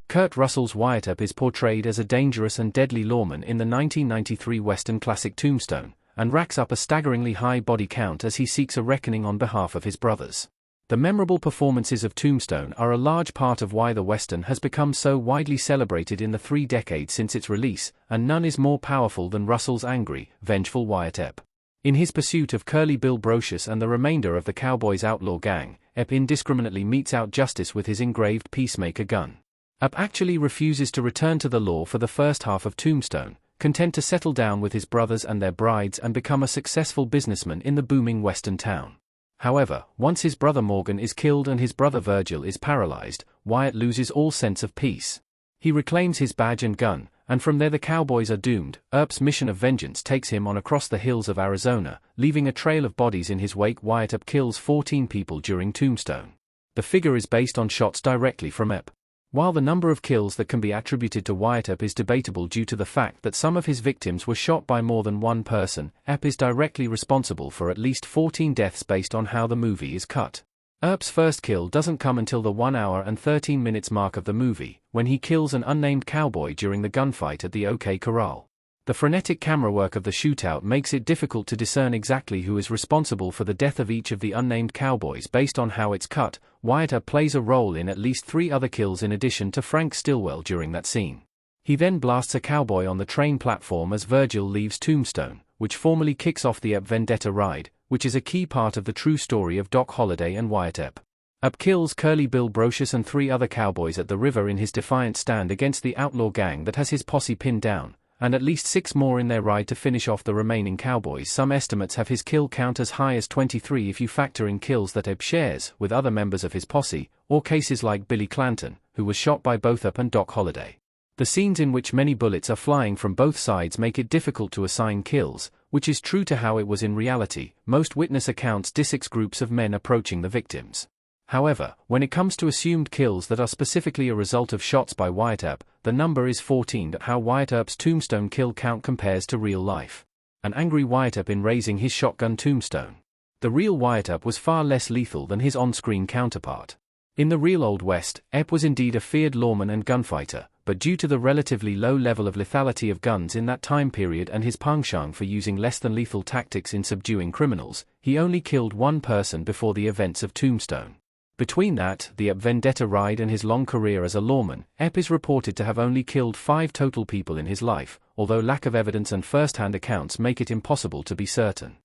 Kurt Russell's Wyatt Earp is portrayed as a dangerous and deadly lawman in the 1993 Western classic Tombstone, and racks up a staggeringly high body count as he seeks a reckoning on behalf of his brothers. The memorable performances of Tombstone are a large part of why the Western has become so widely celebrated in the 3 decades since its release, and none is more powerful than Russell's angry, vengeful Wyatt Earp. In his pursuit of Curly Bill Brocious and the remainder of the Cowboys' outlaw gang, Earp indiscriminately metes out justice with his engraved peacemaker gun. Earp actually refuses to return to the law for the first half of Tombstone, content to settle down with his brothers and their brides and become a successful businessman in the booming Western town. However, once his brother Morgan is killed and his brother Virgil is paralyzed, Wyatt loses all sense of peace. He reclaims his badge and gun, and from there the Cowboys are doomed. Earp's mission of vengeance takes him on across the hills of Arizona, leaving a trail of bodies in his wake. Wyatt Earp kills 14 people during Tombstone. The figure is based on shots directly from Earp. While the number of kills that can be attributed to Wyatt Earp is debatable due to the fact that some of his victims were shot by more than one person, Earp is directly responsible for at least 14 deaths based on how the movie is cut. Earp's first kill doesn't come until the 1 hour and 13 minutes mark of the movie, when he kills an unnamed cowboy during the gunfight at the OK Corral. The frenetic camera work of the shootout makes it difficult to discern exactly who is responsible for the death of each of the unnamed cowboys based on how it's cut. Wyatt Earp plays a role in at least 3 other kills in addition to Frank Stillwell during that scene. He then blasts a cowboy on the train platform as Virgil leaves Tombstone, which formally kicks off the Earp Vendetta ride, which is a key part of the true story of Doc Holliday and Wyatt Earp. Earp kills Curly Bill Brocious and 3 other cowboys at the river in his defiant stand against the outlaw gang that has his posse pinned down, and at least 6 more in their ride to finish off the remaining cowboys. Some estimates have his kill count as high as 23 if you factor in kills that Earp shares with other members of his posse, or cases like Billy Clanton, who was shot by both Earp and Doc Holliday. The scenes in which many bullets are flying from both sides make it difficult to assign kills, which is true to how it was in reality. Most witness accounts dissect groups of men approaching the victims. However, when it comes to assumed kills that are specifically a result of shots by Wyatt Earp, the number is 14. How Wyatt Earp's Tombstone kill count compares to real life. An angry Wyatt Earp in raising his shotgun Tombstone. The real Wyatt Earp was far less lethal than his on-screen counterpart. In the real Old West, Earp was indeed a feared lawman and gunfighter, but due to the relatively low level of lethality of guns in that time period and his penchant for using less than lethal tactics in subduing criminals, he only killed 1 person before the events of Tombstone. Between that, the Earp Vendetta ride and his long career as a lawman, Earp is reported to have only killed 5 total people in his life, although lack of evidence and first-hand accounts make it impossible to be certain.